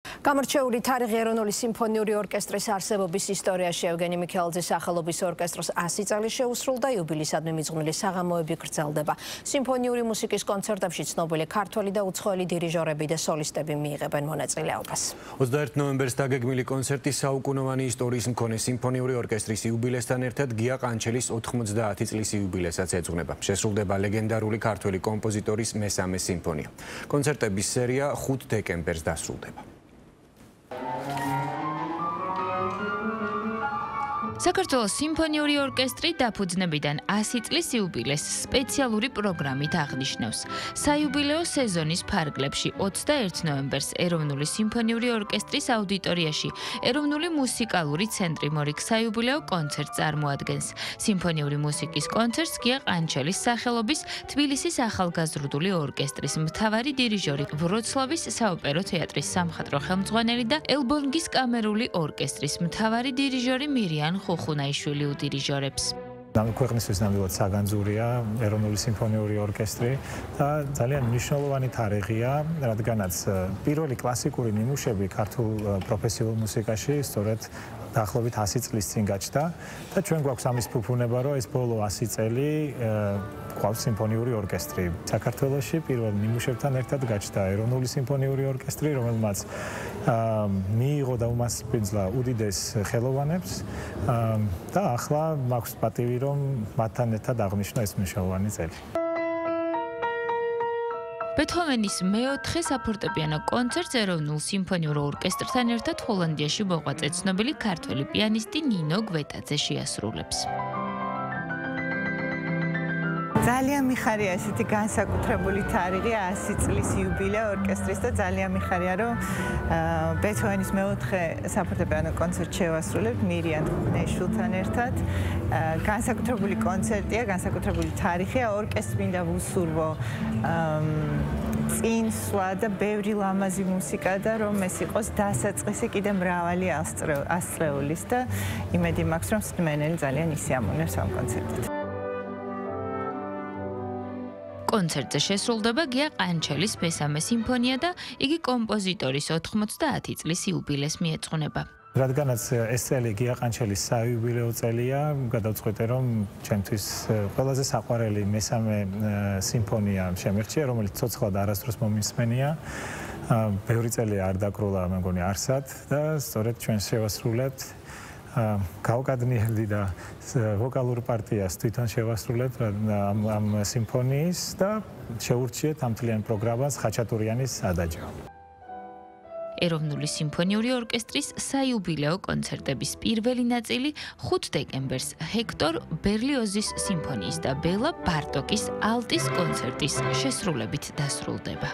გამორჩეული თარიღი ეროვნული სიმფონიური ორკესტრის არსებობის ისტორიაში ევგენი მიქელაძის სახელობის ორკესტრს 100 წელი შეუსრულდა, იუბილეისადმი მიძღვნილი საღამოები გრძელდება. სიმფონიური მუსიკის კონცერტებში ცნობილი ქართველი და უცხოელი დირიჟორები და სოლისტები მიიღებენ მონაწილეობას. 21 ნოემბერს დაგეგმილი კონცერტი საუკუნოვანი ისტორიის მქონე სიმფონიური ორკესტრის იუბილესთან ერთად გია ყანჩელის 90 წლის იუბილესაც ეძღვნება. შესრულდება ლეგენდარული ქართველი კომპოზიტორის მესამე სიმფონია. კონცერტების სერია 5 დეკემბერს დასრულდება. საქართველოს სიმფონიური ორკესტრი დაფუძნებიდან 100 წლის იუბილეს სპეციალური პროგრამით აღნიშნავს. საიუბილეო სეზონის ფარგლებში 21 ნოემბერს ეროვნული სიმფონიური ორკესტრის აუდიტორიაში ეროვნული მუსიკალური ცენტრი მორიგ საიუბილეო კონცერტს წარმოადგენს. სიმფონიური მუსიკის კონცერტს გია ყანჩელის სახელობის თბილისის ახალგაზრდული ორკესტრის მთავარი დირიჟორი, ვროცლავის საოპერო თეატრის სამხატვრო ხელმძღვანელი და ელბონგის კამერული ორკესტრის მთავარი დირიჟორი მირიან ხუხუნაიშვილი უდირიჟორებს. ქვეყნისთვის ნამდვილად საგანძურია ეროვნული სიმფონიური ორკესტრი და ძალიან მნიშვნელოვანი თარიღია, რადგანაც პირველი კლასიკური ნიმუშები ქართულ პროფესიულ მუსიკაში სწორედ დაახლოებით 100 წლის წინ გაჩნდა და ჩვენ გვაქვს ამის ფუფუნება, რომ ეს ბოლო 100 წელი გვაქვს სიმფონიური ორკესტრი. საქართველოში პირველ ნიმუშებთან ერთად გაჩნდა ეროვნული სიმფონიური ორკესტრი, რომელმაც მიიღო და უმასპინძლა უდიდეს ხელოვანებს და ახლა მაქვს პატივი, რომ მათთან ერთად აღნიშნო ეს მნიშვნელოვანი წელი. ბეთჰოვენის მეოთხე საფორტეპიანო კონცერტს ეროვნულ სიმფონიურ ორკესტრთან ერთად ჰოლანდიაში მოღვაწე ცნობილი ქართველი პიანისტი ნინო გვეტაძე შეასრულებს. ძალიან მიხარია ესეთი განსაკუთრებული თარიღი 100 წლის იუბილეო ორკესტრის და ძალიან მიხარია, რომ ბეთჰოვენის მეოთხე საფორტეპიანო კონცერტს შევასრულებ მირიან ხუხუნაიშვილთან ერთად. განსაკუთრებული კონცერტია, განსაკუთრებული თარიღია, ორკესტრს მინდა ვუსურვო წინსვლა და ბევრი ლამაზი მუსიკა და რომ ეს იყოს დასაწყისი კიდე მრავალი ასწლეულის და იმედი მაქვს, რომ მსმენელი ძალიან ისიამოვნებს ამ კონცერტით. კონცერტზე შესრულდება გია ყანჩელის მესამე სიმფონია და იგი კომპოზიტორის 90 წლის იუბილეს მიეძღვნება. რადგანაც ეს წელი გია ყანჩელის საიუბილეო წელია, გადავწყვეტე, რომ ჩემთვის ყველაზე საყვარელი მესამე სიმფონია შემირჩია, რომელიც ცოცხლად არასდროს მომისმენია. ბევრი წელი არ დაკრულა, მე მგონი არსად და სწორედ ჩვენ შევასრულებთ გავკადნიელი და ვოკალურ პარტიას თვითონ შევასრულებთ ამ სიმფონიის და შეურჩიეთ ამ მთლიან პროგრამას ხაჩატურიანის ადაჯო. ეროვნული სიმფონიური ორკესტრის საიუბილეო კონცერტების პირველი ნაწილი 5 დეკემბერს ჰექტორ ბერლიოზის სიმფონიის და ბელა ბარტოკის ალტის კონცერტის შესრულებით დასრულდება.